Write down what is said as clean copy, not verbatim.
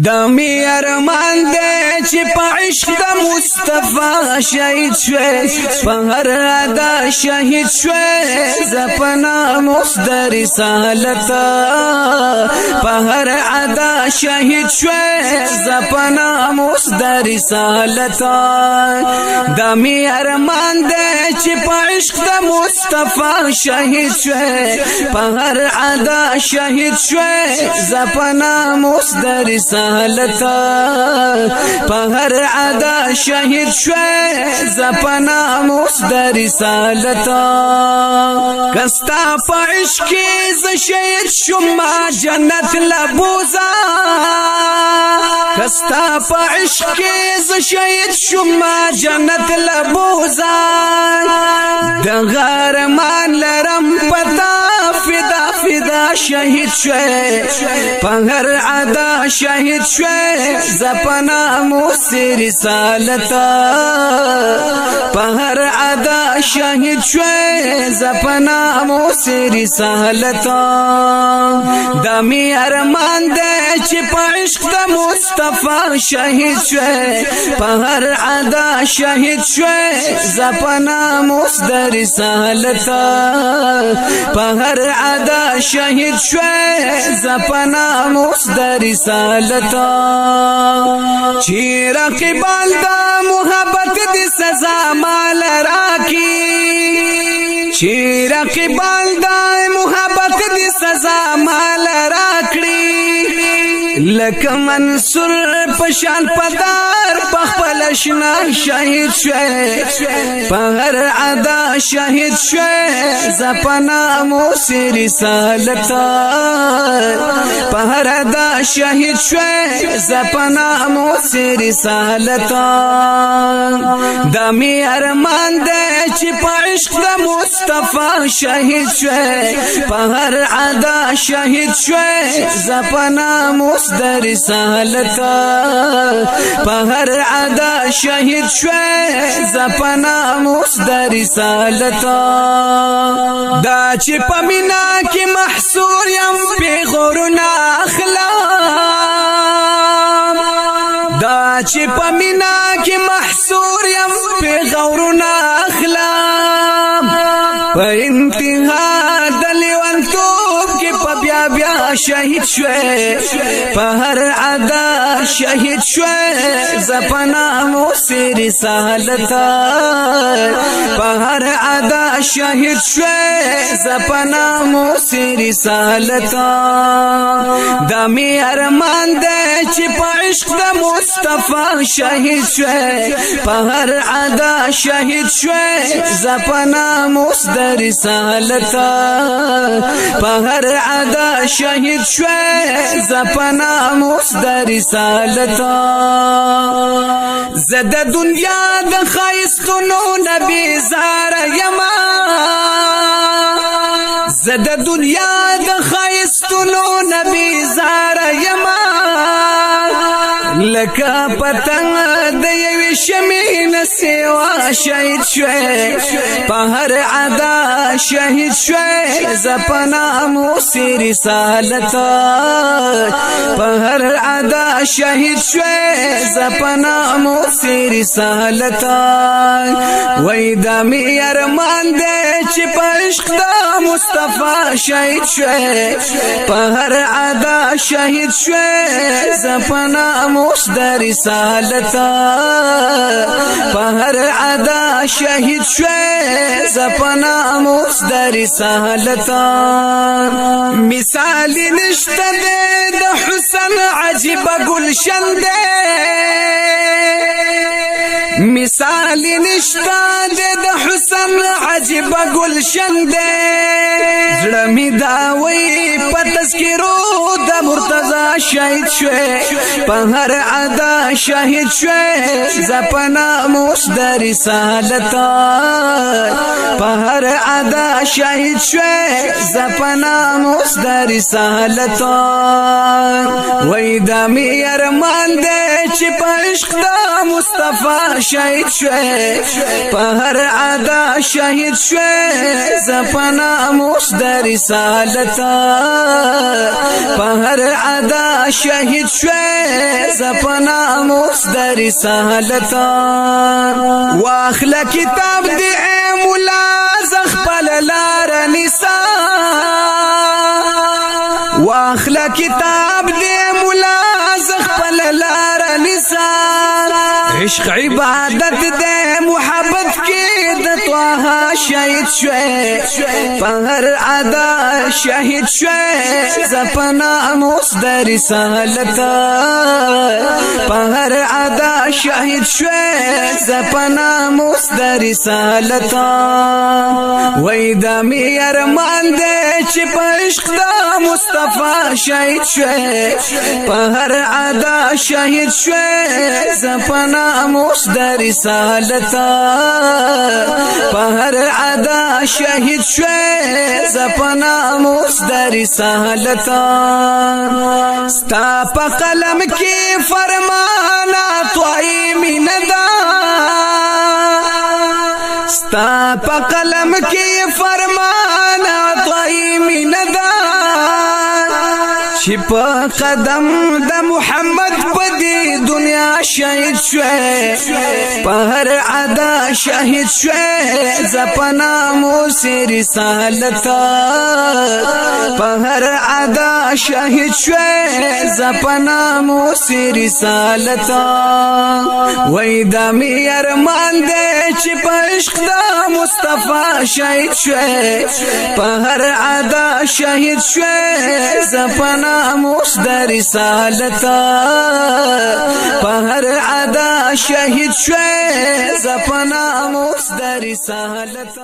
دمی ارمان دے چی پا عشق دا مصطفیٰ شہید شوے پا ہر ادا شہید شوے زپنا مصدر رسالتا پا ہر ادا شہید شوے زپنا مصدر رسالتا دمی ارمان دے چی پا عشق دا مصطفیٰ شہید شوے پا ہر ادا شہید شوے زپنا مصدر رسالتا پہر عدا شہید شوے زپنا مصدر رسالتا کستا پا عشقی ز شہید شما جنت لبوزا کستا پا عشقی ز شہید شما جنت لبوزا دغار مان لرم پتا فدا فدا شہید شوے پہر عدا شہید شوے زپنا مصدر رسالتا پہر عدا شہید شوے زپنا مصدر رسالتا دمی ارمان دے چی پا عشق دا مصطفیٰ شہید شوے پہر عدا شہید شوے زپنا مصدر رسالتا پہر عدا شہید شوے زپنا مصدر رسالتا چی رقبال دا محبت دی سزا مال راکی چی رقبال دا محبت دی سزا مال راکڑی لکه منصور پشان پدار پخپل اشنا شہید شوے پہر عدا شہید شوے زپنا مصدر رسالتا پہر عدا شہید شوے زپنا مصدر رسالتا دمی ارمان دے چی پا عشق دا مصطفیٰ شہید شوے پہر عدا شہید شوے زپنا مصدر رسالتا پہر عدا شہید شوے زپنا مصدر رسالتا دا چی پا مینا کی محصور یم پیغورنا اخلام دا چی پا مینا کی محصور یم پیغورنا اخلام پا انتہا دلیوان توب کی پا بیا بیا شہید شوے پہر عدا شہید شوے زپنا مصدر رسالتا پہر عدا شہید شوے زپنا مصدر رسالتا دمی ارمان دے چی پا عشق دا مصطفیٰ شہید شوے پہر عدا شہید شوے زپنا مصدر رسالتا پہر عدا شہید شوے زپنا مصدر رسالتا زد دنیا د خایستونو نبی زار یما زد دنیا د خایستونو نبی زار یما لکا پتنگ دیوی شمین سیوا شہید شوے پہر عدا شہید شوے زپنا مصدر رسالتا پہر عدا شہید شوے زپنا مصدر رسالتا وی دمی ارمان دے چی پا عشق دا مصطفیٰ شہید شوے پہر عدا شہید شوے زپنا مصدر رسالتا پہر عدا شہید شوے زپنا مصدر رسالتا مثالی نشتا دے دا حسن عجیب گلشن دے مثالی نشتا دے دا حسن عجیب گلشن دے زڑمی داوی پا تذکرو دا مرتضی شہید شوے پہر عدا شہید شوے زپنا مصدر رسالتا پہر عدا شہید شوے زپنا مصدر رسالتا وی دمی ارمان دے چی پا عشق دا مصطفیٰ شہید شوے پہر عدا شہید شوے زپنا مصدر رسالتا پہر عدا شہید شوے د رسالت واخله کتاب دی مولا زخپل لار نسا واخله کتاب دی مولا زخپل لار نسا عشق عبادت دی محبت کی د طه شهید شوی پهر عدا شهید شوی زپنا موس د رسالت پهر عدا شهید شوی زپنا موس د رسالت وای د می ارمان دې چې پښخ د مصطفی شهید شوی پهر عدا شهید شوی زپنا موس د رسالت پهر عدا شهید شوی زپنا موس د رسالت ستا په قلم کې فرمانا توای مين دا ستا په قلم کې فرمانا توای مين دا چې په قدم د محمد په دې دنیا شهید شوی په هر عدا شهید شوی زپنا موس رسالت په هر عدا شهید شوی زپنا موس رسالت وای د می ارمان دې چې په عشق د مصطفی شهید شوی په هر عدا شهید شوی زپنا موس د رسالت په هر عدا شهید شوی زپنا موس د رسالت